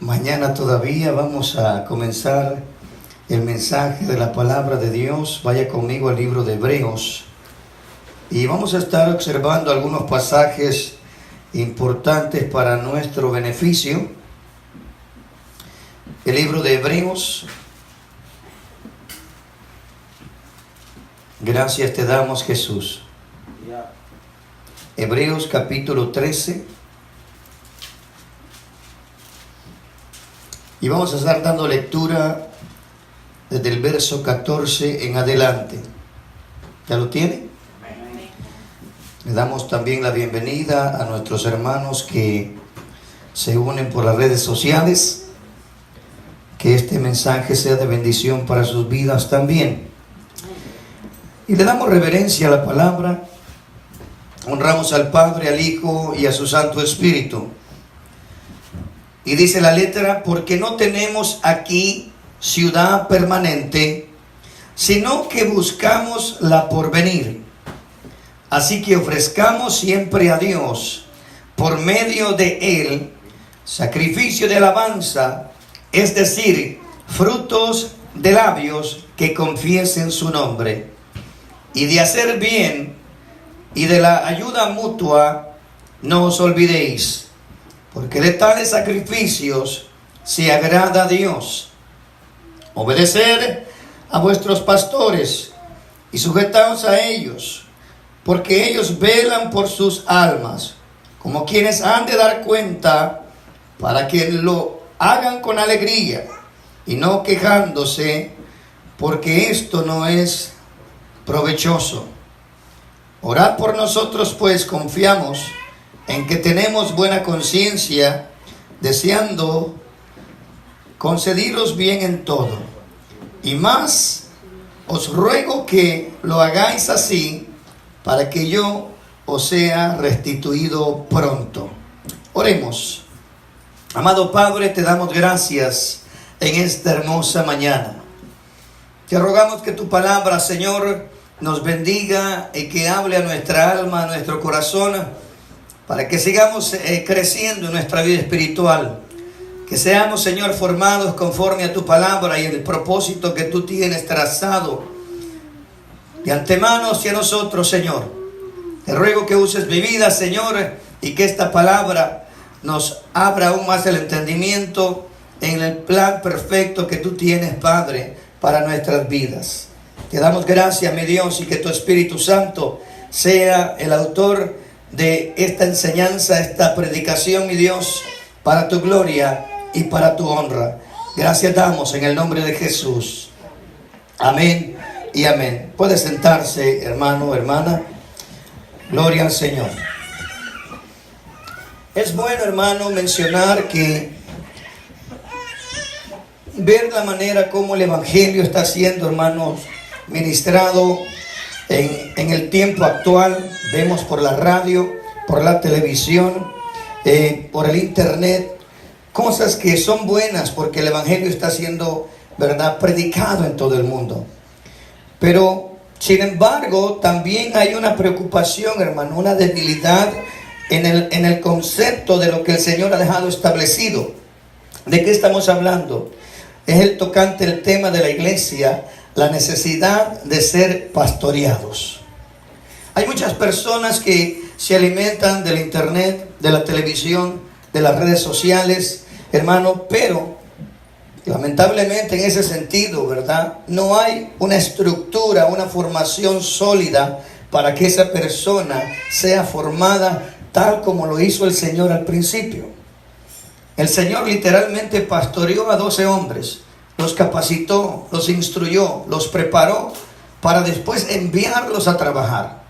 Mañana todavía vamos a comenzar el mensaje de la palabra de Dios. Vaya conmigo al libro de Hebreos y vamos a estar observando algunos pasajes importantes para nuestro beneficio. El libro de Hebreos. Gracias te damos, Jesús. Hebreos capítulo 13. Y vamos a estar dando lectura desde el verso 14 en adelante. ¿Ya lo tiene? Le damos también la bienvenida a nuestros hermanos que se unen por las redes sociales. Que este mensaje sea de bendición para sus vidas también. Y le damos reverencia a la palabra. Honramos al Padre, al Hijo y a su Santo Espíritu. Y dice la letra: porque no tenemos aquí ciudad permanente, sino que buscamos la porvenir. Así que ofrezcamos siempre a Dios, por medio de Él, sacrificio de alabanza, es decir, frutos de labios que confiesen su nombre. Y de hacer bien y de la ayuda mutua no os olvidéis, porque de tales sacrificios se agrada a Dios. Obedeced a vuestros pastores y sujetaos a ellos, porque ellos velan por sus almas, como quienes han de dar cuenta, para que lo hagan con alegría y no quejándose, porque esto no es provechoso. Orad por nosotros, pues confiamos en que tenemos buena conciencia, deseando concediros bien en todo. Y más os ruego que lo hagáis así, para que yo os sea restituido pronto. Oremos. Amado Padre, te damos gracias en esta hermosa mañana. Te rogamos que tu palabra, Señor, nos bendiga y que hable a nuestra alma, a nuestro corazón, para que sigamos creciendo en nuestra vida espiritual. Que seamos, Señor, formados conforme a tu palabra y el propósito que tú tienes trazado de antemano hacia nosotros, Señor. Te ruego que uses mi vida, Señor, y que esta palabra nos abra aún más el entendimiento en el plan perfecto que tú tienes, Padre, para nuestras vidas. Te damos gracias, mi Dios, y que tu Espíritu Santo sea el autor de esta enseñanza, esta predicación, mi Dios, para tu gloria y para tu honra. Gracias damos en el nombre de Jesús. Amén y amén. Puede sentarse, hermano, hermana. Gloria al Señor. Es bueno, hermano, mencionar que ver la manera como el Evangelio está siendo, hermanos, ministrado en el tiempo actual. Vemos por la radio, por la televisión, por el internet, cosas que son buenas porque el Evangelio está siendo, ¿verdad?, predicado en todo el mundo. Pero, sin embargo, también hay una preocupación, hermano, una debilidad en el concepto de lo que el Señor ha dejado establecido. ¿De qué estamos hablando? Es el tocante el tema de la iglesia, la necesidad de ser pastoreados. Hay muchas personas que se alimentan del internet, de la televisión, de las redes sociales, hermano, pero lamentablemente en ese sentido, ¿verdad?, no hay una estructura, una formación sólida para que esa persona sea formada tal como lo hizo el Señor al principio. El Señor literalmente pastoreó a 12 hombres. Los capacitó, los instruyó, los preparó para después enviarlos a trabajar.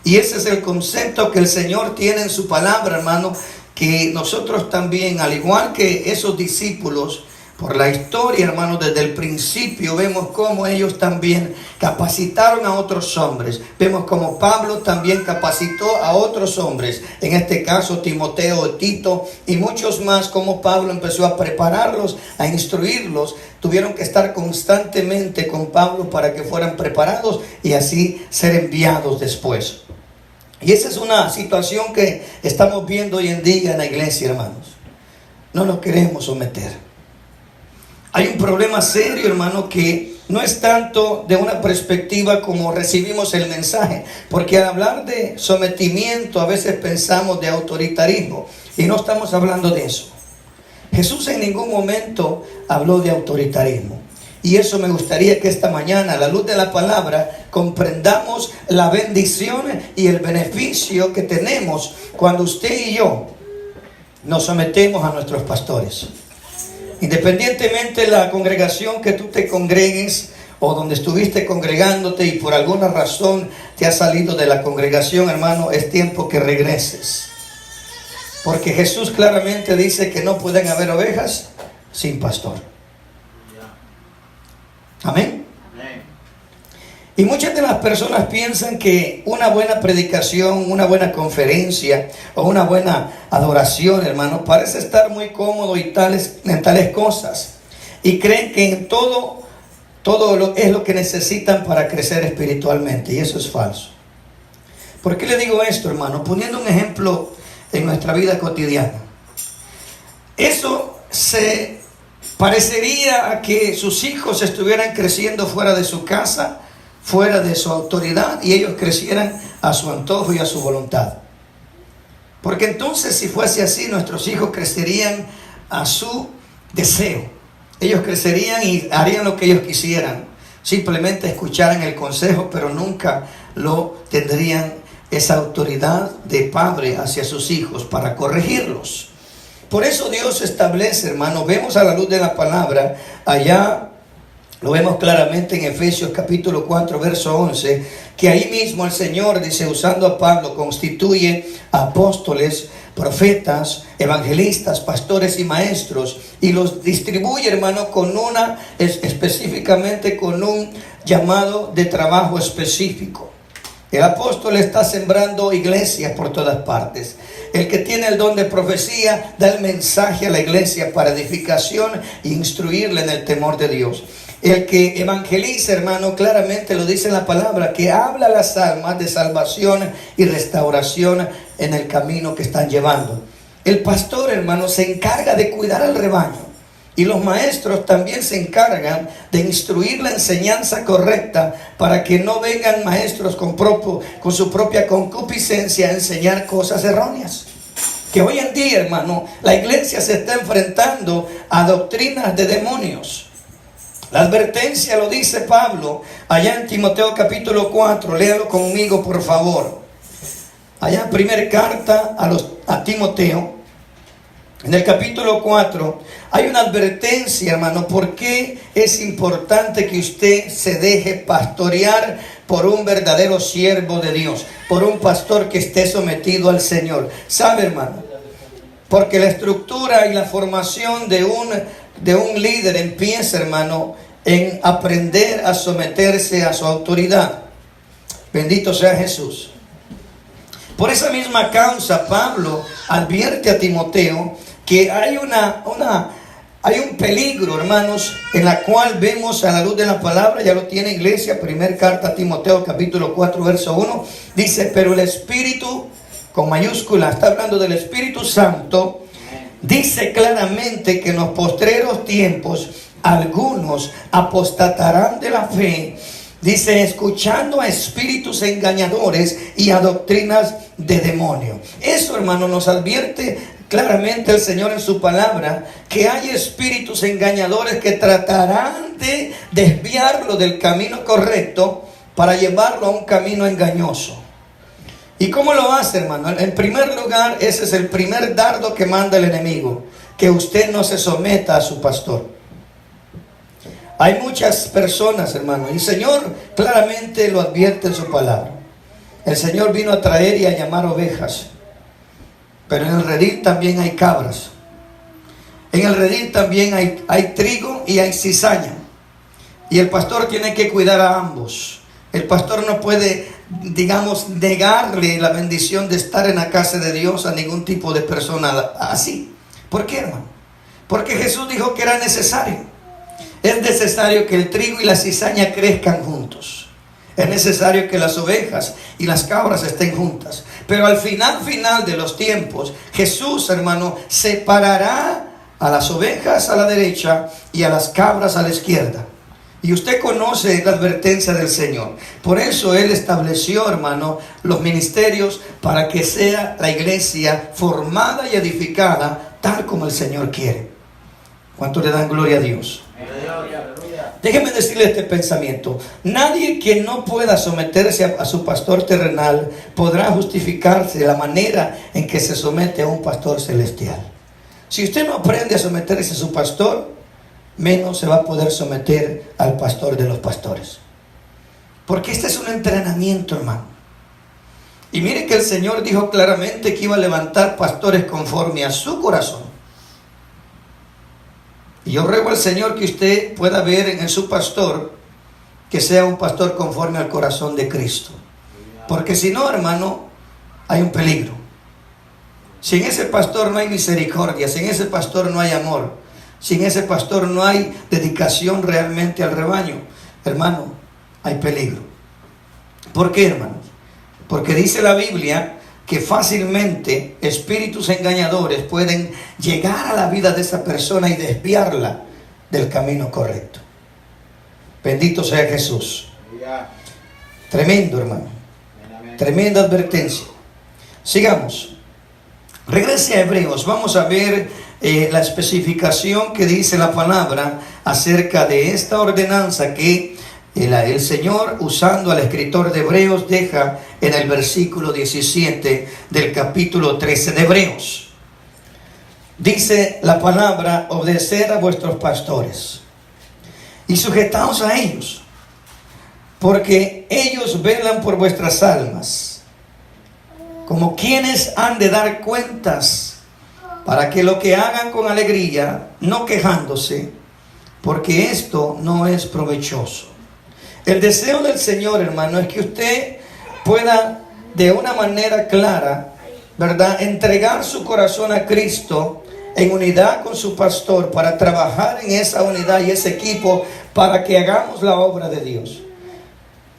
Y ese es el concepto que el Señor tiene en su palabra, hermano, que nosotros también, al igual que esos discípulos, por la historia, hermano, desde el principio vemos cómo ellos también capacitaron a otros hombres. Vemos cómo Pablo también capacitó a otros hombres, en este caso Timoteo, Tito y muchos más, como Pablo empezó a prepararlos, a instruirlos. Tuvieron que estar constantemente con Pablo para que fueran preparados y así ser enviados después. Y esa es una situación que estamos viendo hoy en día en la iglesia, hermanos. no nos queremos someter. Hay un problema serio, hermano, que no es tanto de una perspectiva como recibimos el mensaje, porque al hablar de sometimiento a veces pensamos de autoritarismo y no estamos hablando de eso. Jesús en ningún momento habló de autoritarismo. Y eso me gustaría que esta mañana, a la luz de la palabra, comprendamos la bendición y el beneficio que tenemos cuando usted y yo nos sometemos a nuestros pastores. Independientemente de la congregación que tú te congregues o donde estuviste congregándote y por alguna razón te has salido de la congregación, hermano, es tiempo que regreses. Porque Jesús claramente dice que no pueden haber ovejas sin pastor. Amén. Y muchas de las personas piensan que una buena predicación, una buena conferencia o una buena adoración, hermano, parece estar muy cómodo y en tales cosas. Y creen que en todo es lo que necesitan para crecer espiritualmente. Y eso es falso. ¿Por qué le digo esto, hermano? Poniendo un ejemplo en nuestra vida cotidiana. Eso se parecería a que sus hijos estuvieran creciendo fuera de su casa, fuera de su autoridad, y ellos crecieran a su antojo y a su voluntad. Porque entonces, si fuese así, nuestros hijos crecerían a su deseo. Ellos crecerían y harían lo que ellos quisieran. Simplemente escucharan el consejo, pero nunca lo tendrían esa autoridad de padre hacia sus hijos para corregirlos. Por eso Dios establece, hermano, vemos a la luz de la palabra, allá lo vemos claramente en Efesios capítulo 4, verso 11, que ahí mismo el Señor, dice, usando a Pablo, constituye apóstoles, profetas, evangelistas, pastores y maestros, y los distribuye, hermano, específicamente con un llamado de trabajo específico. El apóstol está sembrando iglesias por todas partes. El que tiene el don de profecía da el mensaje a la iglesia para edificación e instruirle en el temor de Dios. El que evangeliza, hermano, claramente lo dice en la palabra, que habla a las almas de salvación y restauración en el camino que están llevando. El pastor, hermano, se encarga de cuidar al rebaño. Y los maestros también se encargan de instruir la enseñanza correcta para que no vengan maestros con su propia concupiscencia a enseñar cosas erróneas. Que hoy en día, hermano, la iglesia se está enfrentando a doctrinas de demonios. La advertencia lo dice Pablo allá en Timoteo capítulo 4. Léalo conmigo, por favor. Allá en primera carta a Timoteo, en el capítulo 4, hay una advertencia, hermano. ¿Por qué es importante que usted se deje pastorear por un verdadero siervo de Dios? Por un pastor que esté sometido al Señor. ¿Sabe, hermano? Porque la estructura y la formación de un líder empieza, hermano, en aprender a someterse a su autoridad. Bendito sea Jesús. Por esa misma causa, Pablo advierte a Timoteo que hay un peligro, hermanos, en la cual vemos a la luz de la palabra. Ya lo tiene, iglesia, primer carta a Timoteo capítulo 4 verso 1, dice: pero el Espíritu, con mayúscula, está hablando del Espíritu Santo, dice claramente que en los postreros tiempos algunos apostatarán de la fe, dice, escuchando a espíritus engañadores y a doctrinas de demonio. Eso, hermano, nos advierte claramente el Señor en su palabra, que hay espíritus engañadores que tratarán de desviarlo del camino correcto para llevarlo a un camino engañoso. ¿Y cómo lo hace, hermano? En primer lugar, ese es el primer dardo que manda el enemigo, que usted no se someta a su pastor. Hay muchas personas, hermano, y el Señor claramente lo advierte en su palabra. El Señor vino a traer y a llamar ovejas, pero en el redil también hay cabras. En el redil también hay trigo y hay cizaña. Y el pastor tiene que cuidar a ambos. El pastor no puede, digamos, negarle la bendición de estar en la casa de Dios a ningún tipo de persona así. ¿Por qué, hermano? Porque Jesús dijo que era necesario. Es necesario que el trigo y la cizaña crezcan juntos. Es necesario que las ovejas y las cabras estén juntas. Pero al final de los tiempos, Jesús, hermano, separará a las ovejas a la derecha y a las cabras a la izquierda. Y usted conoce la advertencia del Señor. Por eso Él estableció, hermano, los ministerios para que sea la iglesia formada y edificada tal como el Señor quiere. ¿Cuánto le dan gloria a Dios? Déjeme decirle este pensamiento. Nadie que no pueda someterse a su pastor terrenal podrá justificarse de la manera en que se somete a un pastor celestial. Si usted no aprende a someterse a su pastor, menos se va a poder someter al pastor de los pastores. Porque este es un entrenamiento, hermano. Y mire que el Señor dijo claramente que iba a levantar pastores conforme a su corazón. Y yo ruego al Señor que usted pueda ver en su pastor que sea un pastor conforme al corazón de Cristo. Porque si no, hermano, hay un peligro. Si en ese pastor no hay misericordia, si en ese pastor no hay amor, si en ese pastor no hay dedicación realmente al rebaño, hermano, hay peligro. ¿Por qué, hermanos? Porque dice la Biblia que fácilmente espíritus engañadores pueden llegar a la vida de esa persona y desviarla del camino correcto. Bendito sea Jesús. Tremendo, hermano. Tremenda advertencia. Sigamos. Regrese a Hebreos. Vamos a ver la especificación que dice la palabra acerca de esta ordenanza que el Señor, usando al escritor de Hebreos, deja en el versículo 17 del capítulo 13 de Hebreos. Dice la palabra: obedecer a vuestros pastores y sujetaos a ellos, porque ellos velan por vuestras almas, como quienes han de dar cuentas, para que lo que hagan con alegría, no quejándose, porque esto no es provechoso. El deseo del Señor, hermano, es que usted pueda de una manera clara, ¿verdad?, entregar su corazón a Cristo en unidad con su pastor, para trabajar en esa unidad y ese equipo para que hagamos la obra de Dios.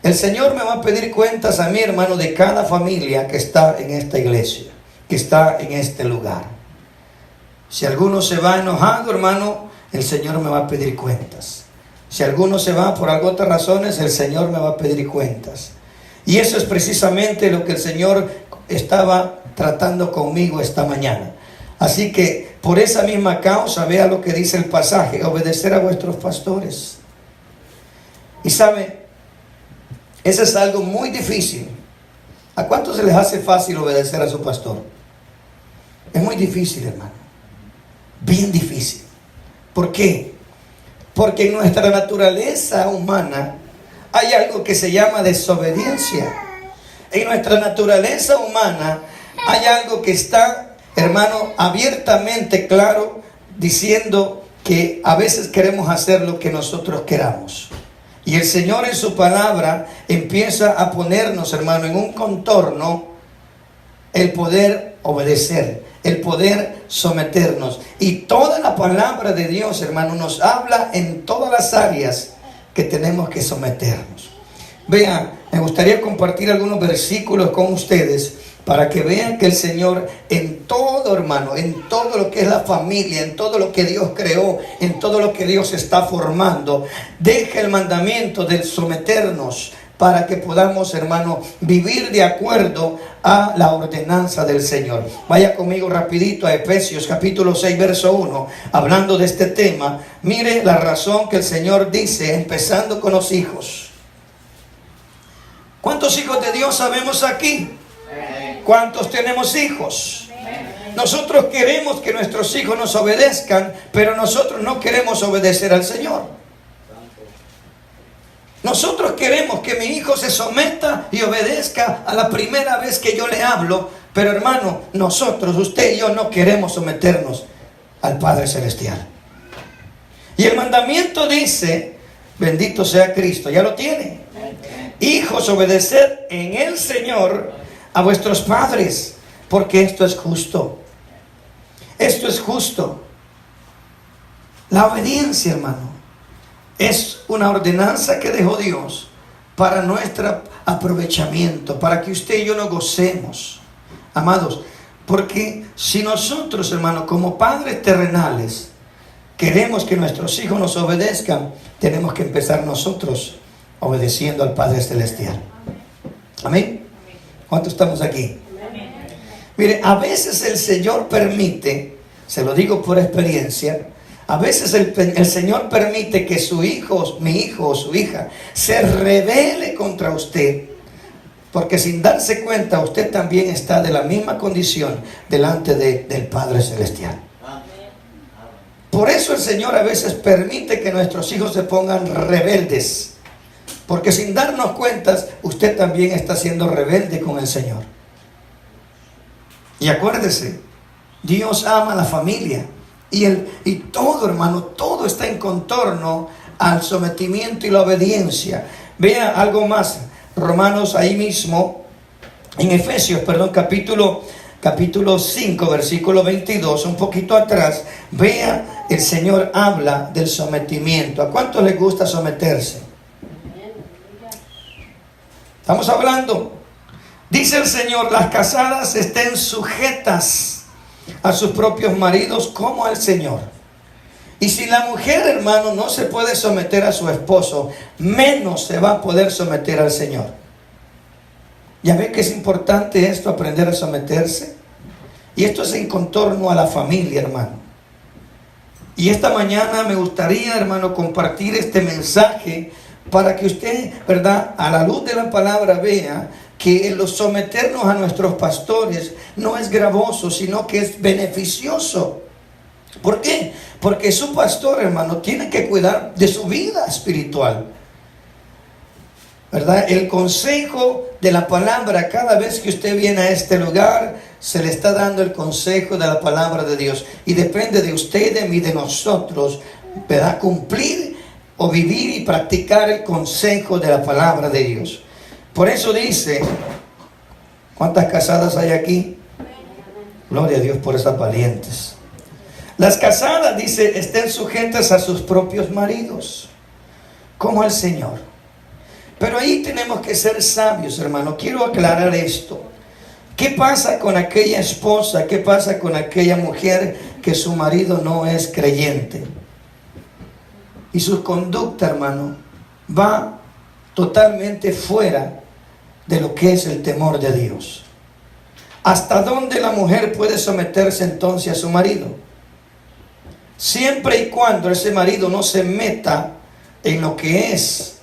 El Señor me va a pedir cuentas a mí, hermano, de cada familia que está en esta iglesia, que está en este lugar. Si alguno se va enojado, hermano, el Señor me va a pedir cuentas. Si alguno se va por alguna otras razones, el Señor me va a pedir cuentas. Y eso es precisamente lo que el Señor estaba tratando conmigo esta mañana. Así que por esa misma causa, vea lo que dice el pasaje: obedecer a vuestros pastores. Y sabe, eso es algo muy difícil. ¿A cuántos se les hace fácil obedecer a su pastor? Es muy difícil, hermano. Bien difícil. ¿Por qué? Porque en nuestra naturaleza humana hay algo que se llama desobediencia. En nuestra naturaleza humana hay algo que está, hermano, abiertamente claro, diciendo que a veces queremos hacer lo que nosotros queramos. Y el Señor en su palabra empieza a ponernos, hermano, en un contorno el poder obedecer, el poder someternos. Y toda la palabra de Dios, hermano, nos habla en todas las áreas que tenemos que someternos. Vean, me gustaría compartir algunos versículos con ustedes para que vean que el Señor en todo, hermano, en todo lo que es la familia, en todo lo que Dios creó, en todo lo que Dios está formando, deja el mandamiento de someternos para que podamos, hermano, vivir de acuerdo a la ordenanza del Señor. Vaya conmigo rapidito a Efesios capítulo 6 verso 1, hablando de este tema. Mire la razón que el Señor dice, empezando con los hijos. ¿Cuántos hijos de Dios sabemos aquí? ¿Cuántos tenemos hijos? Nosotros queremos que nuestros hijos nos obedezcan, pero nosotros no queremos obedecer al Señor. Nosotros queremos que mi hijo se someta y obedezca a la primera vez que yo le hablo, pero hermano, nosotros, usted y yo, no queremos someternos al Padre Celestial. Y el mandamiento dice, bendito sea Cristo, ya lo tiene. Hijos, obedeced en el Señor a vuestros padres, porque esto es justo. Esto es justo. La obediencia, hermano, es una ordenanza que dejó Dios para nuestro aprovechamiento, para que usted y yo nos gocemos. Amados, Porque si nosotros, hermanos, como padres terrenales, queremos que nuestros hijos nos obedezcan, tenemos que empezar nosotros obedeciendo al Padre Celestial. Amén. ¿Cuántos estamos aquí? Mire, a veces el Señor permite, se lo digo por experiencia, a veces el Señor permite que su hijo, mi hijo o su hija, se rebele contra usted, porque sin darse cuenta usted también está de la misma condición delante del Padre Celestial. Por eso el Señor a veces permite que nuestros hijos se pongan rebeldes, porque sin darnos cuenta usted también está siendo rebelde con el Señor. Y acuérdese, Dios ama a la familia y todo, hermano, todo está en contorno al sometimiento y la obediencia. Vea algo más, Romanos ahí mismo, en Efesios, capítulo 5, versículo 22, un poquito atrás, vea, el Señor habla del sometimiento. ¿A cuántos les gusta someterse? Estamos hablando. Dice el Señor, las casadas estén sujetas a sus propios maridos como al Señor. Y si la mujer, hermano, no se puede someter a su esposo, menos se va a poder someter al Señor. ¿Ya ve que es importante esto, aprender a someterse? Y esto es en contorno a la familia, hermano. Y esta mañana me gustaría, hermano, compartir este mensaje para que usted, ¿verdad?, a la luz de la palabra vea que el someternos a nuestros pastores no es gravoso, sino que es beneficioso. ¿Por qué? Porque su pastor, hermano, tiene que cuidar de su vida espiritual, ¿verdad? El consejo de la palabra, cada vez que usted viene a este lugar, se le está dando el consejo de la palabra de Dios. Y depende de usted, de mí, de nosotros, ¿verdad?, cumplir o vivir y practicar el consejo de la palabra de Dios. Por eso dice, ¿cuántas casadas hay aquí? Gloria a Dios por esas valientes. Las casadas, dice, estén sujetas a sus propios maridos, como al Señor. Pero ahí tenemos que ser sabios, hermano. Quiero aclarar esto. ¿Qué pasa con aquella esposa? ¿Qué pasa con aquella mujer que su marido no es creyente? Y su conducta, hermano, va totalmente fuera de lo que es el temor de Dios. ¿Hasta dónde la mujer puede someterse entonces a su marido? Siempre y cuando ese marido no se meta en lo que es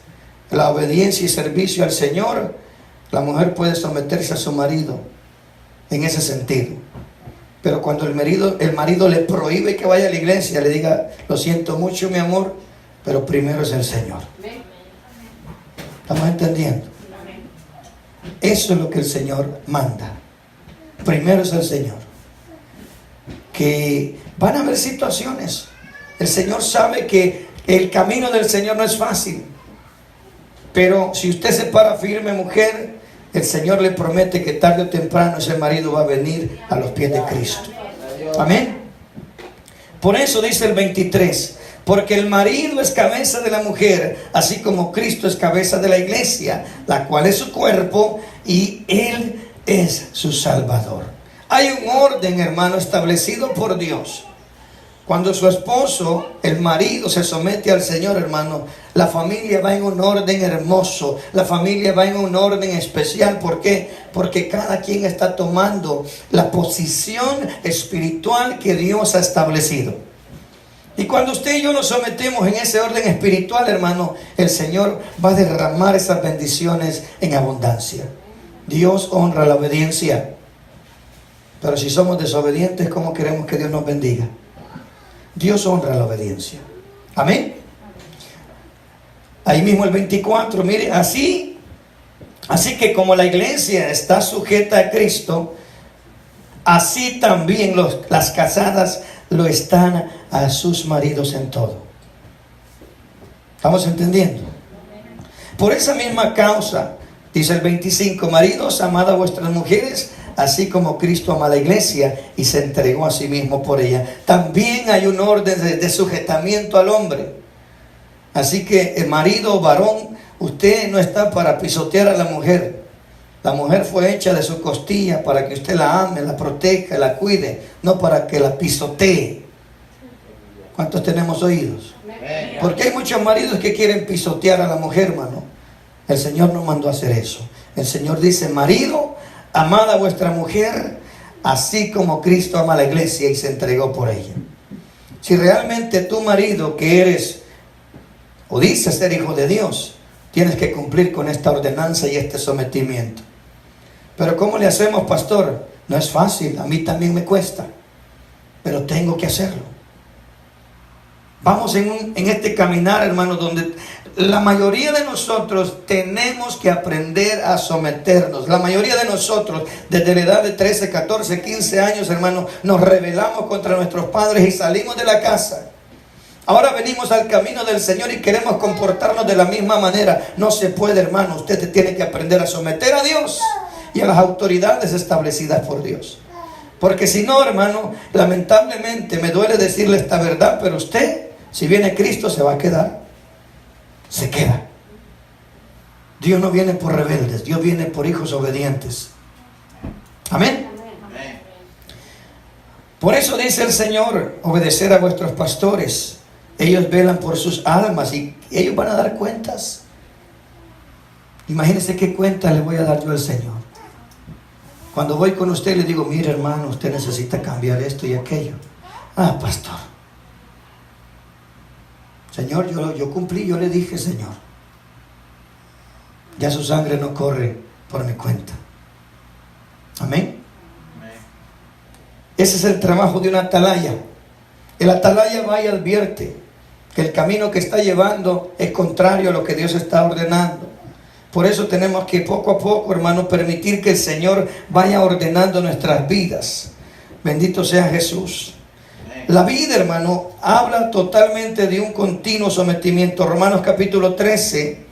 la obediencia y servicio al Señor, la mujer puede someterse a su marido en ese sentido. Pero cuando el marido le prohíbe que vaya a la iglesia, le diga, lo siento mucho, mi amor, pero primero es el Señor. ¿Estamos entendiendo? Eso es lo que el Señor manda. Primero es el Señor. Que van a haber situaciones. El Señor sabe que el camino del Señor no es fácil. Pero si usted se para firme, mujer, el Señor le promete que tarde o temprano ese marido va a venir a los pies de Cristo. Amén. Por eso dice el 23, porque el marido es cabeza de la mujer, así como Cristo es cabeza de la iglesia, la cual es su cuerpo, y Él es su Salvador. Hay un orden, hermano, establecido por Dios. Cuando su esposo, el marido, se somete al Señor, hermano, la familia va en un orden hermoso, la familia va en un orden especial. ¿Por qué? Porque cada quien está tomando la posición espiritual que Dios ha establecido. Y cuando usted y yo nos sometemos en ese orden espiritual, hermano, el Señor va a derramar esas bendiciones en abundancia. Dios honra la obediencia. Pero si somos desobedientes, ¿cómo queremos que Dios nos bendiga? Dios honra la obediencia. Amén. Ahí mismo el 24, mire, así que como la iglesia está sujeta a Cristo, así también las casadas lo están a sus maridos en todo. ¿Estamos entendiendo? Por esa misma causa, dice el 25, maridos, amad a vuestras mujeres, así como Cristo ama a la iglesia y se entregó a sí mismo por ella. También hay un orden de sujetamiento al hombre. Así que el marido o varón, usted no está para pisotear a la mujer. La mujer fue hecha de su costilla para que usted la ame, la proteja, la cuide, no para que la pisotee. ¿Cuántos tenemos oídos? Porque hay muchos maridos que quieren pisotear a la mujer, hermano. El Señor no mandó a hacer eso. El Señor dice: marido, amad a vuestra mujer, así como Cristo ama a la iglesia y se entregó por ella. Si realmente tu marido, que eres o dices ser hijo de Dios, tienes que cumplir con esta ordenanza y este sometimiento. Pero ¿cómo le hacemos, pastor? No es fácil, a mí también me cuesta, pero tengo que hacerlo. Vamos en este caminar, hermanos, donde la mayoría de nosotros tenemos que aprender a someternos. La mayoría de nosotros, desde la edad de 13, 14, 15 años, hermanos, nos rebelamos contra nuestros padres y salimos de la casa. Ahora venimos al camino del Señor y queremos comportarnos de la misma manera. No se puede, hermano. Usted tiene que aprender a someter a Dios y a las autoridades establecidas por Dios. Porque si no, hermano, lamentablemente me duele decirle esta verdad, pero usted, si viene Cristo, se va a quedar. Se queda. Dios no viene por rebeldes, Dios viene por hijos obedientes. Amén. Por eso dice el Señor: obedecer a vuestros pastores. Ellos velan por sus almas y ellos van a dar cuentas. Imagínense qué cuenta le voy a dar yo al Señor. Cuando voy con usted le digo: mire, hermano, usted necesita cambiar esto y aquello. Ah, pastor, Señor, yo cumplí, yo le dije: Señor, ya su sangre no corre por mi cuenta. Amén. Ese es el trabajo de un atalaya. El atalaya va y advierte que el camino que está llevando es contrario a lo que Dios está ordenando. Por eso tenemos que poco a poco, hermano, permitir que el Señor vaya ordenando nuestras vidas. Bendito sea Jesús. La vida, hermano, habla totalmente de un continuo sometimiento. Romanos capítulo 13.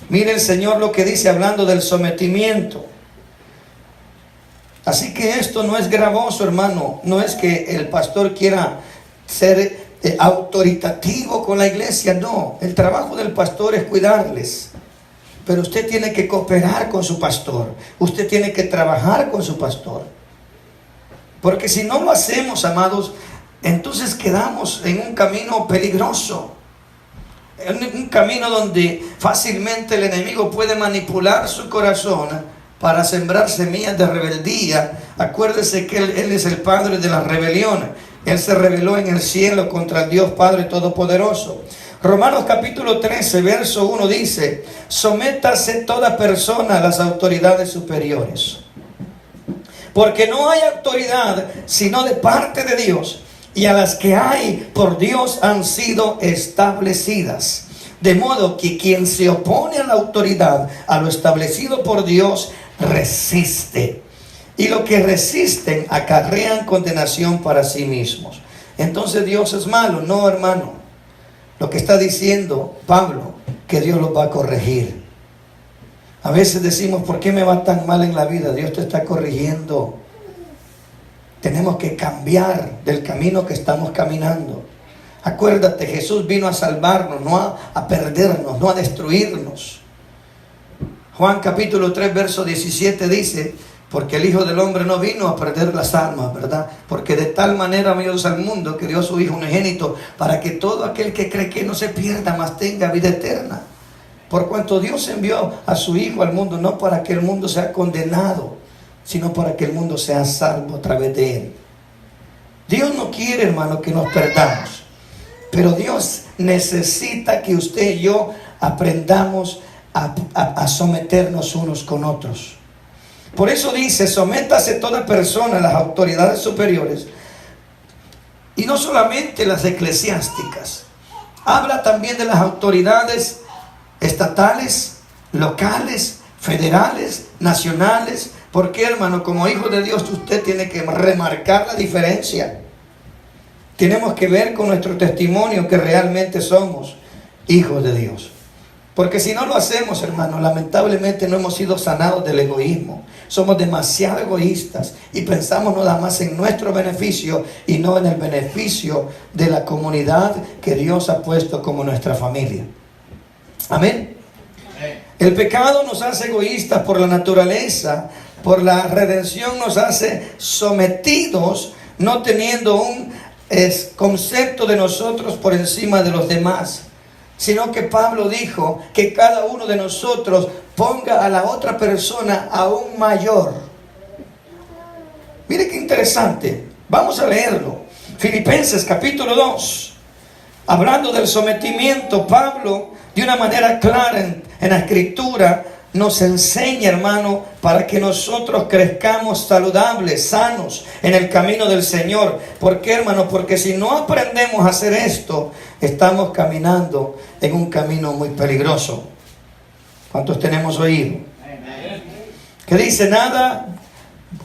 Mire el Señor lo que dice hablando del sometimiento. Así que esto no es gravoso, hermano. No es que el pastor quiera ser autoritativo con la iglesia. No, el trabajo del pastor es cuidarles. Pero usted tiene que cooperar con su pastor. Usted tiene que trabajar con su pastor. Porque si no lo hacemos, amados, entonces quedamos en un camino peligroso. En un camino donde fácilmente el enemigo puede manipular su corazón para sembrar semillas de rebeldía. Acuérdese que Él es el padre de la rebelión. Él se rebeló en el cielo contra el Dios Padre Todopoderoso. Romanos capítulo 13, verso 1 dice: sométase toda persona a las autoridades superiores. Porque no hay autoridad sino de parte de Dios, y a las que hay por Dios han sido establecidas. De modo que quien se opone a la autoridad, a lo establecido por Dios, resiste. Y lo que resisten acarrean condenación para sí mismos. Entonces Dios es malo. No, hermano. Lo que está diciendo Pablo, que Dios los va a corregir. A veces decimos: ¿por qué me va tan mal en la vida? Dios te está corrigiendo. Tenemos que cambiar del camino que estamos caminando. Acuérdate, Jesús vino a salvarnos, no a perdernos, no a destruirnos. Juan capítulo 3, verso 17 dice: porque el Hijo del Hombre no vino a perder las almas, ¿verdad? Porque de tal manera amó Dios al mundo que dio a su Hijo unigénito, para que todo aquel que cree que no se pierda, mas tenga vida eterna. Por cuanto Dios envió a su Hijo al mundo, no para que el mundo sea condenado, sino para que el mundo sea salvo a través de Él. Dios no quiere, hermano, que nos perdamos, pero Dios necesita que usted y yo aprendamos a someternos unos con otros. Por eso dice: sométase toda persona a las autoridades superiores. Y no solamente las eclesiásticas. Habla también de las autoridades estatales, locales, federales, nacionales. Porque, hermano, como hijo de Dios, usted tiene que remarcar la diferencia. Tenemos que ver con nuestro testimonio que realmente somos hijos de Dios. Porque si no lo hacemos, hermano, lamentablemente no hemos sido sanados del egoísmo. Somos demasiado egoístas y pensamos nada más en nuestro beneficio y no en el beneficio de la comunidad que Dios ha puesto como nuestra familia. Amén. El pecado nos hace egoístas por la naturaleza, por la redención nos hace sometidos, no teniendo un concepto de nosotros por encima de los demás, sino que Pablo dijo que cada uno de nosotros ponga a la otra persona aún mayor. Mire qué interesante, vamos a leerlo. Filipenses capítulo 2, hablando del sometimiento, Pablo de una manera clara en la escritura nos enseña, hermano, para que nosotros crezcamos saludables, sanos en el camino del Señor. ¿Por qué, hermano? Porque si no aprendemos a hacer esto, estamos caminando en un camino muy peligroso. ¿Cuántos tenemos oído? ¿Qué dice? Nada,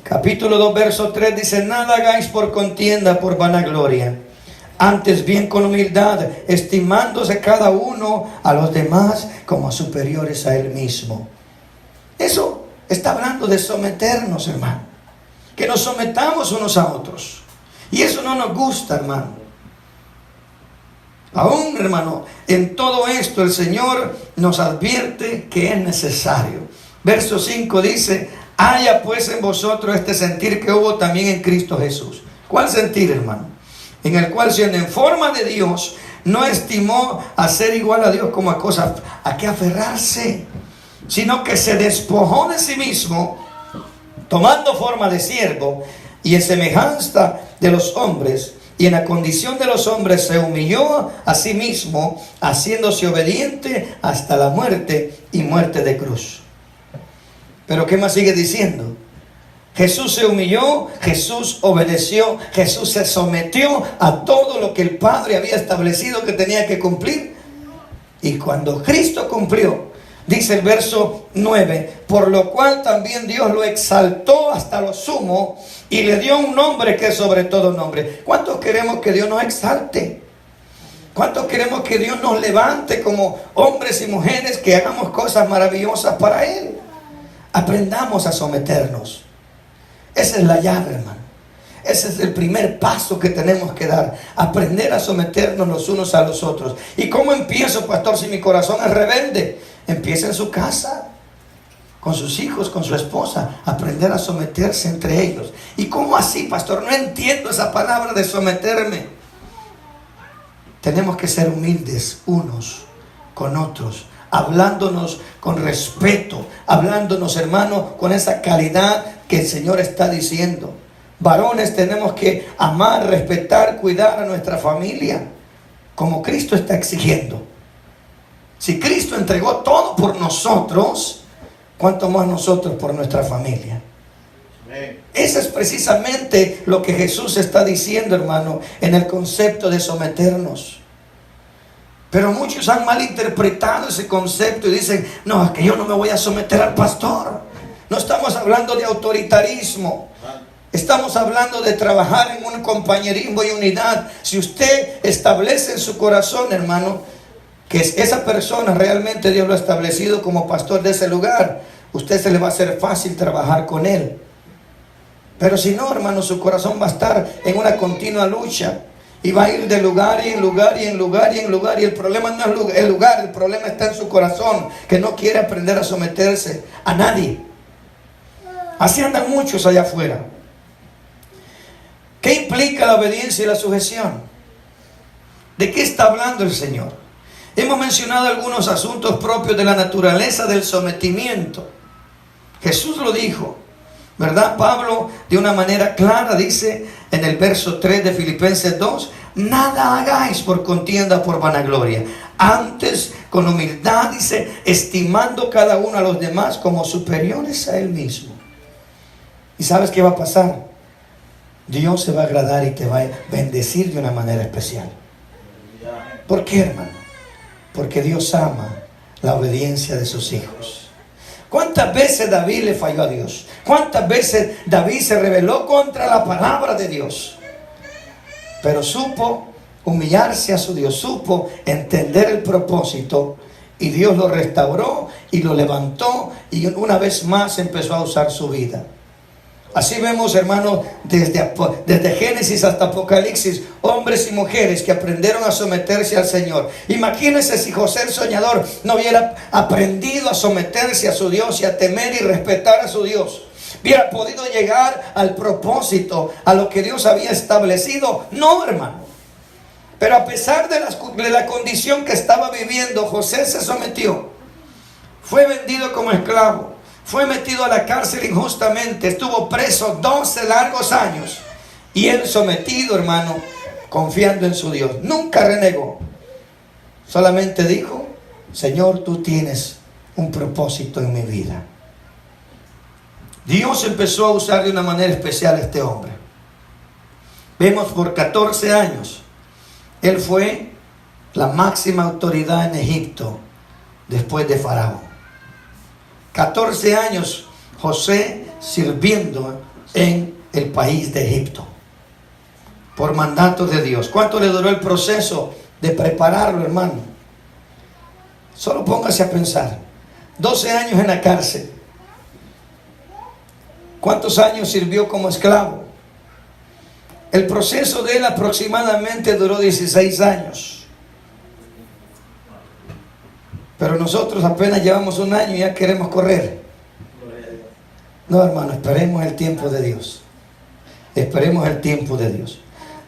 capítulo 2, verso 3, dice: nada hagáis por contienda, por vanagloria. Antes bien con humildad, estimándose cada uno a los demás como superiores a él mismo. Eso está hablando de someternos, hermano. Que nos sometamos unos a otros. Y eso no nos gusta, hermano. Aún, hermano, en todo esto el Señor nos advierte que es necesario. Verso 5 dice: haya pues en vosotros este sentir que hubo también en Cristo Jesús. ¿Cuál sentir, hermano? En el cual, siendo en forma de Dios, no estimó a ser igual a Dios como a cosas a que aferrarse, sino que se despojó de sí mismo, tomando forma de siervo, y en semejanza de los hombres, y en la condición de los hombres se humilló a sí mismo, haciéndose obediente hasta la muerte y muerte de cruz. Pero ¿qué más sigue diciendo? Jesús se humilló, Jesús obedeció, Jesús se sometió a todo lo que el Padre había establecido que tenía que cumplir. Y cuando Cristo cumplió, dice el verso 9, por lo cual también Dios lo exaltó hasta lo sumo y le dio un nombre que es sobre todo nombre. ¿Cuántos queremos que Dios nos exalte? ¿Cuántos queremos que Dios nos levante como hombres y mujeres que hagamos cosas maravillosas para Él? Aprendamos a someternos. Esa es la llave, hermano. Ese es el primer paso que tenemos que dar. Aprender a someternos los unos a los otros. ¿Y cómo empiezo, pastor, si mi corazón es rebelde? Empieza en su casa, con sus hijos, con su esposa. Aprender a someterse entre ellos. ¿Y cómo así, pastor? No entiendo esa palabra de someterme. Tenemos que ser humildes unos con otros, hablándonos con respeto, hablándonos, hermano, con esa calidad que el Señor está diciendo. Varones, tenemos que amar, respetar, cuidar a nuestra familia, como Cristo está exigiendo. Si Cristo entregó todo por nosotros, ¿cuánto más nosotros por nuestra familia? Eso es precisamente lo que Jesús está diciendo, hermano, en el concepto de someternos. Pero muchos han malinterpretado ese concepto y dicen: no, es que yo no me voy a someter al pastor. No estamos hablando de autoritarismo. Estamos hablando de trabajar en un compañerismo y unidad. Si usted establece en su corazón, hermano, que esa persona realmente Dios lo ha establecido como pastor de ese lugar, usted se le va a hacer fácil trabajar con él. Pero si no, hermano, su corazón va a estar en una continua lucha. Y va a ir de lugar y en lugar y en lugar y en lugar. Y el problema no es el lugar, el problema está en su corazón, que no quiere aprender a someterse a nadie. Así andan muchos allá afuera. ¿Qué implica la obediencia y la sujeción? ¿De qué está hablando el Señor? Hemos mencionado algunos asuntos propios de la naturaleza del sometimiento. Jesús lo dijo, ¿verdad? Pablo de una manera clara dice en el verso 3 de Filipenses 2: nada hagáis por contienda, por vanagloria. Antes, con humildad, dice, estimando cada uno a los demás como superiores a él mismo. ¿Y sabes qué va a pasar? Dios se va a agradar y te va a bendecir de una manera especial. ¿Por qué, hermano? Porque Dios ama la obediencia de sus hijos. ¿Cuántas veces David le falló a Dios? ¿Cuántas veces David se rebeló contra la palabra de Dios? Pero supo humillarse a su Dios, supo entender el propósito, y Dios lo restauró y lo levantó, y una vez más empezó a usar su vida. Así vemos, hermanos, desde Génesis hasta Apocalipsis, hombres y mujeres que aprendieron a someterse al Señor. Imagínense si José el soñador no hubiera aprendido a someterse a su Dios y a temer y respetar a su Dios. Hubiera podido llegar al propósito, a lo que Dios había establecido. No, hermano. Pero a pesar de la condición que estaba viviendo, José se sometió. Fue vendido como esclavo. Fue metido a la cárcel injustamente. Estuvo preso 12 largos años. Y él sometido, hermano, confiando en su Dios. Nunca renegó. Solamente dijo: Señor, tú tienes un propósito en mi vida. Dios empezó a usar de una manera especial a este hombre. Vemos por 14 años. Él fue la máxima autoridad en Egipto después de Faraón. 14 años José sirviendo en el país de Egipto por mandato de Dios. ¿Cuánto le duró el proceso de prepararlo, hermano? Solo póngase a pensar. 12 años en la cárcel. ¿Cuántos años sirvió como esclavo? El proceso de él aproximadamente duró 16 años. Pero nosotros apenas llevamos un año y ya queremos correr. No, hermano, esperemos el tiempo de Dios. Esperemos el tiempo de Dios.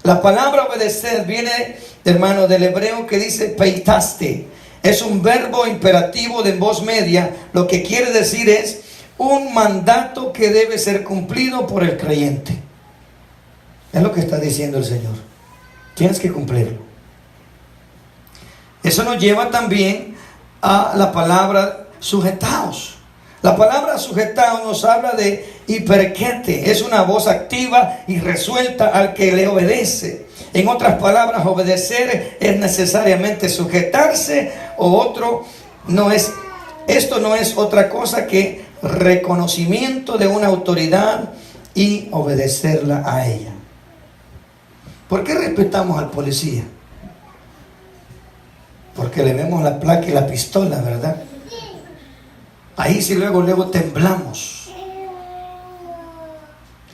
La palabra obedecer viene, hermano, del hebreo que dice peitaste. Es un verbo imperativo de voz media. Lo que quiere decir es un mandato que debe ser cumplido por el creyente. Es lo que está diciendo el Señor. Tienes que cumplirlo. Eso nos lleva también a la palabra sujetaos. La palabra sujetaos nos habla de hiperquete. Es una voz activa y resuelta al que le obedece. En otras palabras, obedecer es necesariamente sujetarse, esto no es otra cosa que reconocimiento de una autoridad y obedecerla a ella. ¿Por qué respetamos al policía? Porque le vemos la placa y la pistola, ¿verdad? Ahí sí luego temblamos.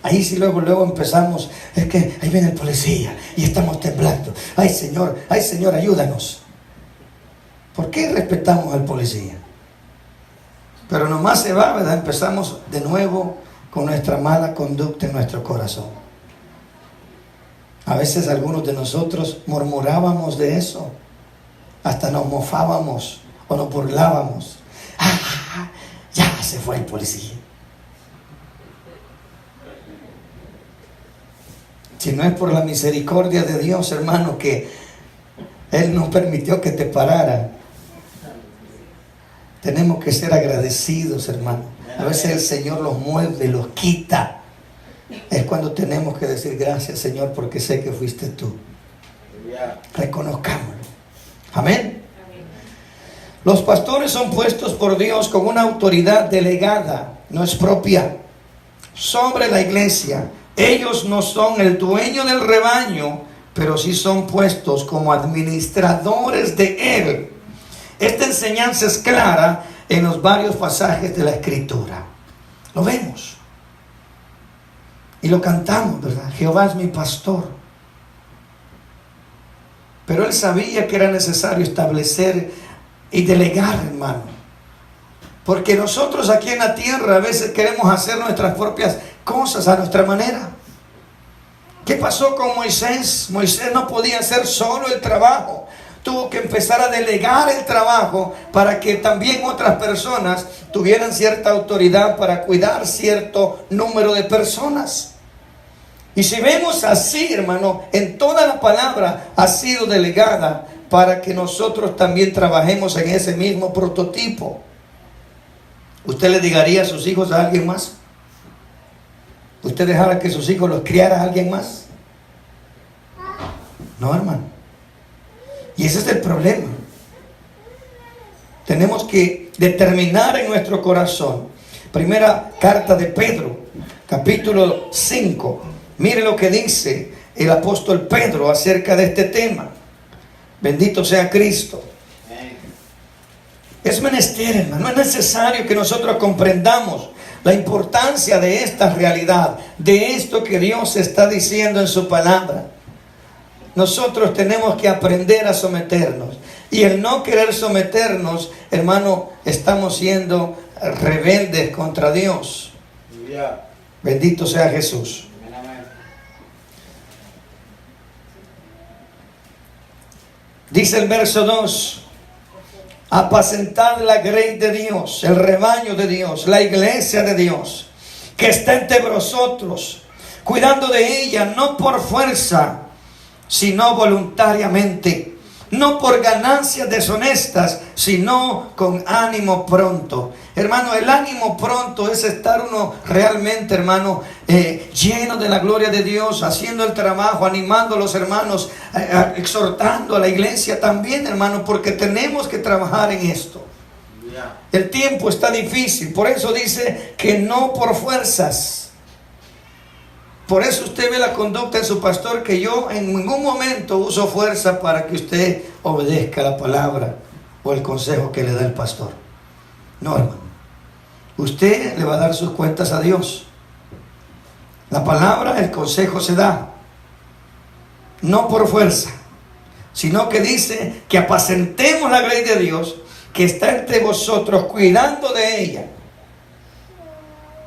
Ahí sí luego empezamos. Es que ahí viene el policía y estamos temblando. Ay Señor, ayúdanos. ¿Por qué respetamos al policía? Pero nomás se va, ¿verdad? Empezamos de nuevo con nuestra mala conducta en nuestro corazón. A veces algunos de nosotros murmurábamos de eso. Hasta nos mofábamos o nos burlábamos. Ya se fue el policía. Si no es por la misericordia de Dios, hermano, que Él nos permitió que te parara. Tenemos que ser agradecidos, hermano. A veces el Señor los mueve, los quita. Es cuando tenemos que decir gracias, Señor, porque sé que fuiste tú. Reconozcámoslo. Amén. Los pastores son puestos por Dios con una autoridad delegada, no es propia, sobre la iglesia. Ellos no son el dueño del rebaño, pero sí son puestos como administradores de él. Esta enseñanza es clara en los varios pasajes de la Escritura. Lo vemos. Y lo cantamos, ¿verdad? Jehová es mi pastor. Pero él sabía que era necesario establecer y delegar, hermano. Porque nosotros aquí en la tierra a veces queremos hacer nuestras propias cosas a nuestra manera. ¿Qué pasó con Moisés? Moisés no podía hacer solo el trabajo. Tuvo que empezar a delegar el trabajo para que también otras personas tuvieran cierta autoridad para cuidar cierto número de personas. Y si vemos así, hermano, en toda la palabra ha sido delegada para que nosotros también trabajemos en ese mismo prototipo. ¿Usted le digaría a sus hijos a alguien más? ¿Usted dejara que sus hijos los criara a alguien más? No, hermano. Y ese es el problema. Tenemos que determinar en nuestro corazón. Primera carta de Pedro, capítulo 5. Mire lo que dice el apóstol Pedro acerca de este tema. Bendito sea Cristo. Es menester, hermano, no es necesario que nosotros comprendamos la importancia de esta realidad, de esto que Dios está diciendo en su palabra. Nosotros tenemos que aprender a someternos. Y el no querer someternos, hermano, estamos siendo rebeldes contra Dios. Bendito sea Jesús. Dice el verso 2: apacentad la grey de Dios, el rebaño de Dios, la iglesia de Dios, que está entre vosotros, cuidando de ella, no por fuerza, sino voluntariamente, no por ganancias deshonestas, sino con ánimo pronto. Hermano, el ánimo pronto es estar uno realmente, hermano, lleno de la gloria de Dios, haciendo el trabajo, animando a los hermanos, exhortando a la iglesia también, hermano, porque tenemos que trabajar en esto. El tiempo está difícil, por eso dice que no por fuerzas. Por eso usted ve la conducta de su pastor, que yo en ningún momento uso fuerza para que usted obedezca la palabra o el consejo que le da el pastor. No, hermano. Usted le va a dar sus cuentas a Dios. La palabra, el consejo se da. No por fuerza, sino que dice que apacentemos la grey de Dios, que está entre vosotros, cuidando de ella.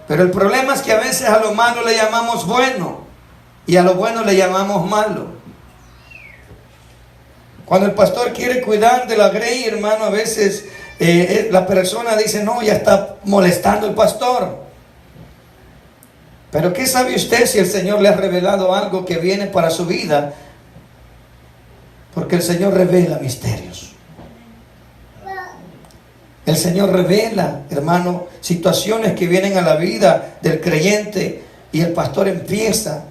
Pero el problema es que a veces a lo malo le llamamos bueno y a lo bueno le llamamos malo. Cuando el pastor quiere cuidar de la grey, hermano, a veces la persona dice: no, ya está molestando el pastor. Pero ¿qué sabe usted si el Señor le ha revelado algo que viene para su vida? Porque el Señor revela misterios. El Señor revela, hermano, situaciones que vienen a la vida del creyente, y el pastor empieza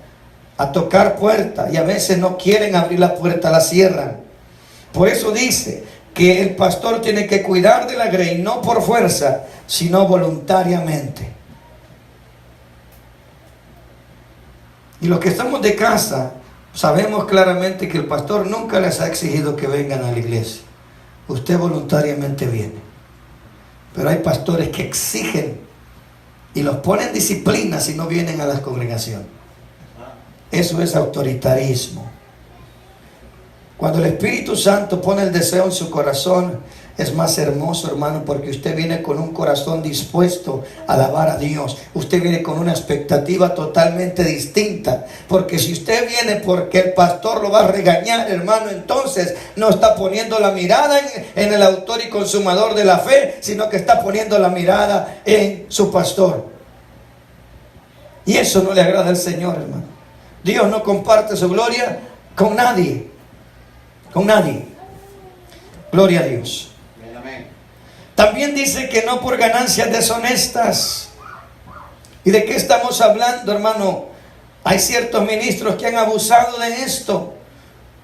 a tocar puertas y a veces no quieren abrir la puerta, la cierran. Por eso dice que el pastor tiene que cuidar de la grey, no por fuerza, sino voluntariamente. Y los que estamos de casa sabemos claramente que el pastor nunca les ha exigido que vengan a la iglesia. Usted voluntariamente viene. Pero hay pastores que exigen y los ponen disciplina si no vienen a las congregaciones. Eso es autoritarismo. Cuando el Espíritu Santo pone el deseo en su corazón, es más hermoso, hermano, porque usted viene con un corazón dispuesto a alabar a Dios. Usted viene con una expectativa totalmente distinta. Porque si usted viene porque el pastor lo va a regañar, hermano, entonces no está poniendo la mirada en el autor y consumador de la fe, sino que está poniendo la mirada en su pastor. Y eso no le agrada al Señor, hermano. Dios no comparte su gloria con nadie. Con nadie. Gloria a Dios. También dice que no por ganancias deshonestas. ¿Y de qué estamos hablando, hermano? Hay ciertos ministros que han abusado de esto.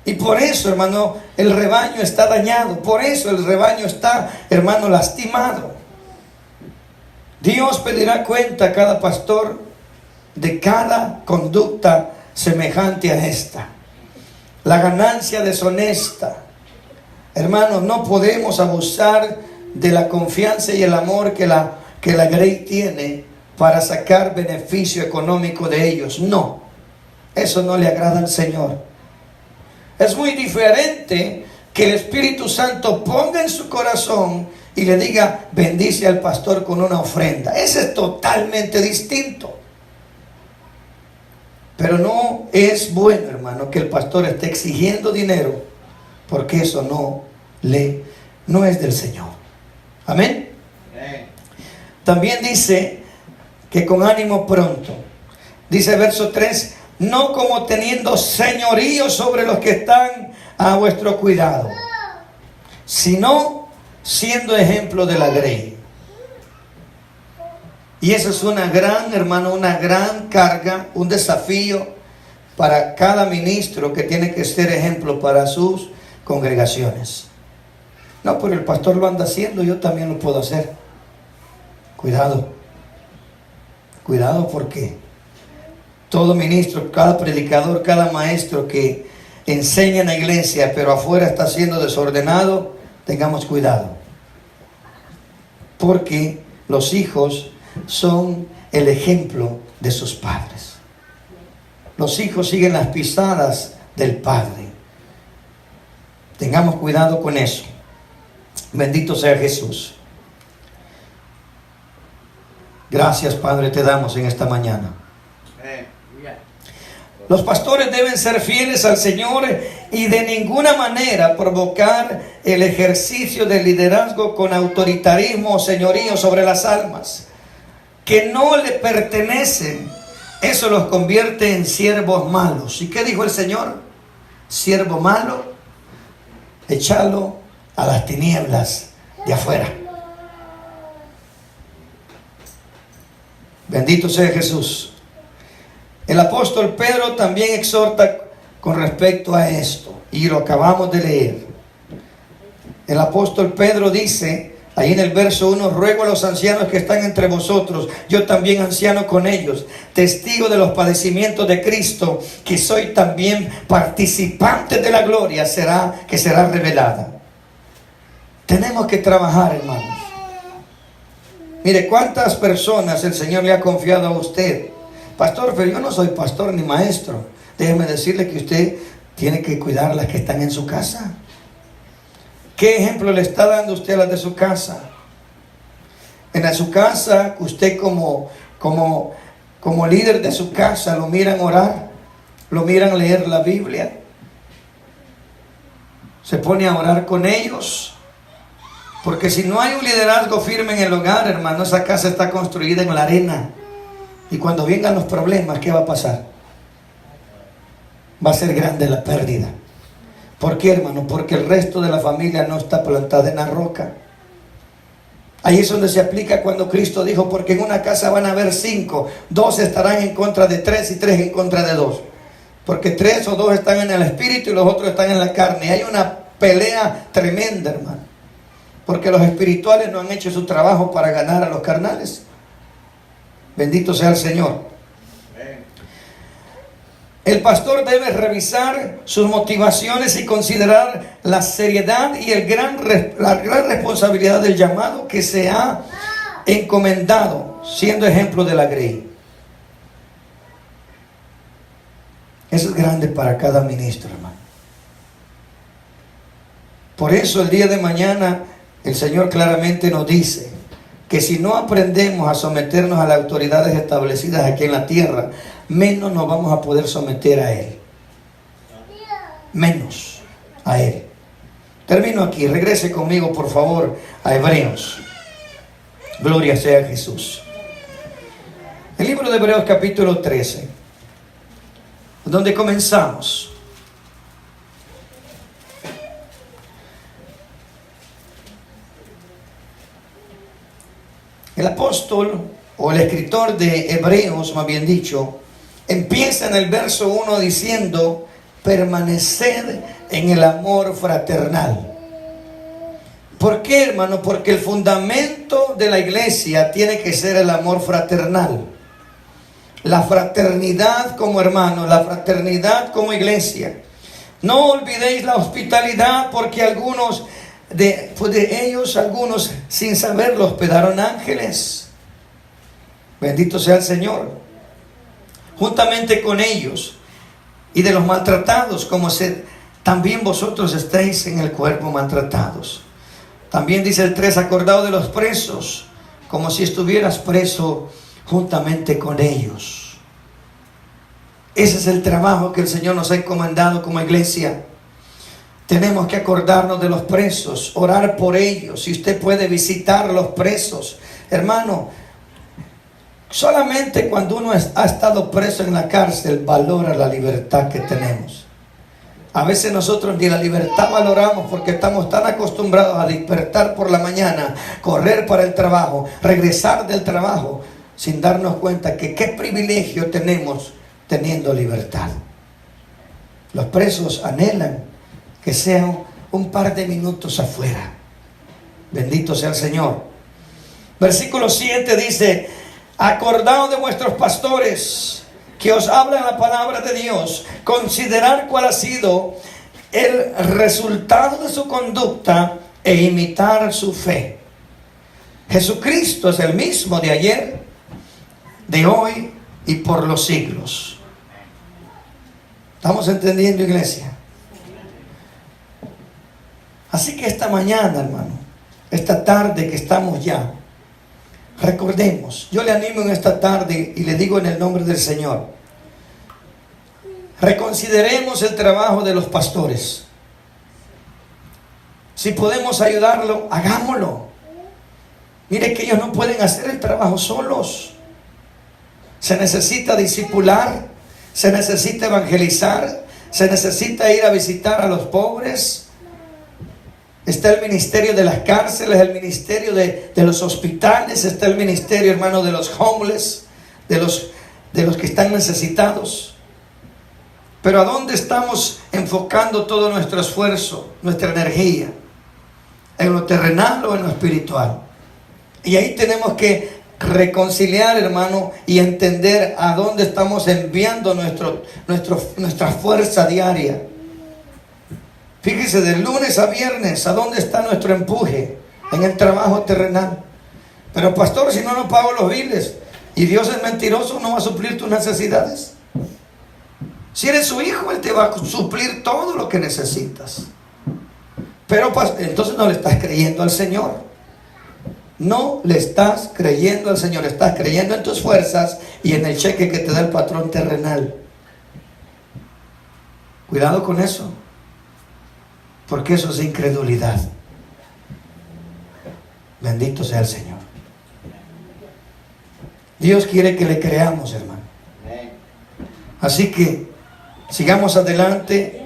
Y por eso, hermano, el rebaño está dañado. Por eso el rebaño está, hermano, lastimado. Dios pedirá cuenta a cada pastor de cada conducta semejante a esta. La ganancia deshonesta. Hermanos, no podemos abusar de la confianza y el amor que la grey tiene para sacar beneficio económico de ellos. No, eso no le agrada al Señor. Es muy diferente que el Espíritu Santo ponga en su corazón y le diga: bendice al pastor con una ofrenda. Ese es totalmente distinto. Pero no es bueno, hermano, que el pastor esté exigiendo dinero, porque eso no es del Señor. Amén. También dice que con ánimo pronto. Dice verso 3: no como teniendo señorío sobre los que están a vuestro cuidado, sino siendo ejemplo de la grey. Y eso es una gran, hermano, una gran carga, un desafío para cada ministro que tiene que ser ejemplo para sus congregaciones. No, pero el pastor lo anda haciendo, yo también lo puedo hacer. Cuidado. Cuidado, porque todo ministro, cada predicador, cada maestro que enseña en la iglesia, pero afuera está siendo desordenado, tengamos cuidado. Porque los hijos son el ejemplo de sus padres. Los hijos siguen las pisadas del Padre. Tengamos cuidado con eso. Bendito sea Jesús. Gracias, Padre, te damos en esta mañana. Los pastores deben ser fieles al Señor y de ninguna manera provocar el ejercicio del liderazgo con autoritarismo o señorío sobre las almas que no le pertenecen. Eso los convierte en siervos malos. ¿Y qué dijo el Señor? Siervo malo, échalo a las tinieblas de afuera. Bendito sea Jesús. El apóstol Pedro también exhorta con respecto a esto, y lo acabamos de leer. El apóstol Pedro dice, ahí en el verso 1, ruego a los ancianos que están entre vosotros, yo también anciano con ellos, testigo de los padecimientos de Cristo, que soy también participante de la gloria que será revelada. Tenemos que trabajar, hermanos. Mire, ¿cuántas personas el Señor le ha confiado a usted? Pastor, pero yo no soy pastor ni maestro. Déjeme decirle que usted tiene que cuidar las que están en su casa. ¿Qué ejemplo le está dando usted a las de su casa? En su casa, usted como líder de su casa, lo miran orar, lo miran leer la Biblia, se pone a orar con ellos. Porque si no hay un liderazgo firme en el hogar, hermano, esa casa está construida en la arena. Y cuando vengan los problemas, ¿qué va a pasar? Va a ser grande la pérdida. ¿Por qué, hermano? Porque el resto de la familia no está plantada en la roca. Ahí es donde se aplica cuando Cristo dijo, porque en una casa van a haber 5, 2 estarán en contra de 3 y 3 en contra de 2. Porque 3 o 2 están en el espíritu y los otros están en la carne. Y hay una pelea tremenda, hermano. Porque los espirituales no han hecho su trabajo para ganar a los carnales. Bendito sea el Señor. El pastor debe revisar sus motivaciones y considerar la seriedad y la gran responsabilidad del llamado que se ha encomendado, siendo ejemplo de la grey. Eso es grande para cada ministro, hermano. Por eso el día de mañana el Señor claramente nos dice que si no aprendemos a someternos a las autoridades establecidas aquí en la tierra, menos nos vamos a poder someter a Él. Menos a Él. Termino aquí. Regrese conmigo, por favor, a Hebreos. Gloria sea a Jesús. El libro de Hebreos capítulo 13, donde comenzamos. El apóstol o el escritor de Hebreos, más bien dicho, empieza en el verso 1 diciendo, permaneced en el amor fraternal. ¿Por qué, hermano? Porque el fundamento de la iglesia tiene que ser el amor fraternal. La fraternidad como hermanos, la fraternidad como iglesia. No olvidéis la hospitalidad, porque algunos de ellos, algunos sin saberlo, hospedaron ángeles. Bendito sea el Señor. Juntamente con ellos, y de los maltratados, como también vosotros estáis en el cuerpo maltratados. También dice el 3, acordado de los presos, como si estuvieras preso juntamente con ellos. Ese es el trabajo que el Señor nos ha encomendado como iglesia. Tenemos que acordarnos de los presos, orar por ellos. Si usted puede visitar a los presos, hermano, solamente cuando uno ha estado preso en la cárcel valora la libertad que tenemos. A veces nosotros ni la libertad valoramos porque estamos tan acostumbrados a despertar por la mañana, correr para el trabajo, regresar del trabajo, sin darnos cuenta que qué privilegio tenemos teniendo libertad. Los presos anhelan que sean un par de minutos afuera. Bendito sea el Señor. Versículo 7 dice, acordaos de vuestros pastores que os hablan la palabra de Dios, considerar cuál ha sido el resultado de su conducta e imitar su fe. Jesucristo es el mismo de ayer, de hoy y por los siglos. ¿Estamos entendiendo, iglesia? Así que esta mañana, hermano, esta tarde que estamos ya, recordemos, yo le animo en esta tarde y le digo en el nombre del Señor, reconsideremos el trabajo de los pastores. Si podemos ayudarlo, hagámoslo. Mire que ellos no pueden hacer el trabajo solos. Se necesita discipular, se necesita evangelizar, se necesita ir a visitar a los pobres. Está el ministerio de las cárceles, el ministerio de los hospitales, está el ministerio, hermano, de los homeless, de los que están necesitados. Pero ¿a dónde estamos enfocando todo nuestro esfuerzo, nuestra energía? ¿En lo terrenal o en lo espiritual? Y ahí tenemos que reconciliar, hermano, y entender a dónde estamos enviando nuestra fuerza diaria. Fíjese, de lunes a viernes, ¿a dónde está nuestro empuje? En el trabajo terrenal. Pero pastor, si no pago los biles y Dios es mentiroso, no va a suplir tus necesidades. Si eres su hijo, Él te va a suplir todo lo que necesitas. Pero entonces no le estás creyendo al Señor. No le estás creyendo al Señor. Estás creyendo en tus fuerzas y en el cheque que te da el patrón terrenal. Cuidado con eso, porque eso es incredulidad. Bendito sea el Señor. Dios quiere que le creamos, hermano. Así que sigamos adelante.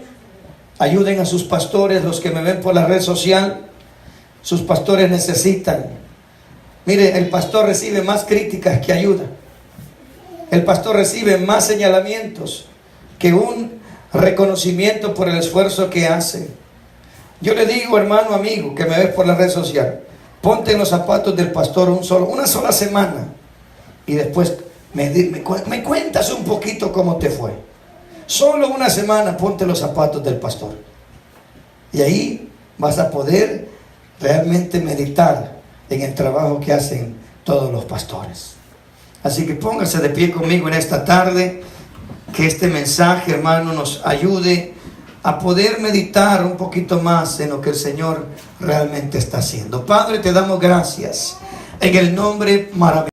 Ayuden a sus pastores, los que me ven por la red social. Sus pastores necesitan. Mire, el pastor recibe más críticas que ayuda. El pastor recibe más señalamientos que un reconocimiento por el esfuerzo que hace. Yo le digo, hermano, amigo, que me ves por la red social, ponte en los zapatos del pastor una sola semana y después me cuentas un poquito cómo te fue. Solo una semana ponte los zapatos del pastor y ahí vas a poder realmente meditar en el trabajo que hacen todos los pastores. Así que póngase de pie conmigo en esta tarde, que este mensaje, hermano, nos ayude a poder meditar un poquito más en lo que el Señor realmente está haciendo. Padre, te damos gracias en el nombre maravilloso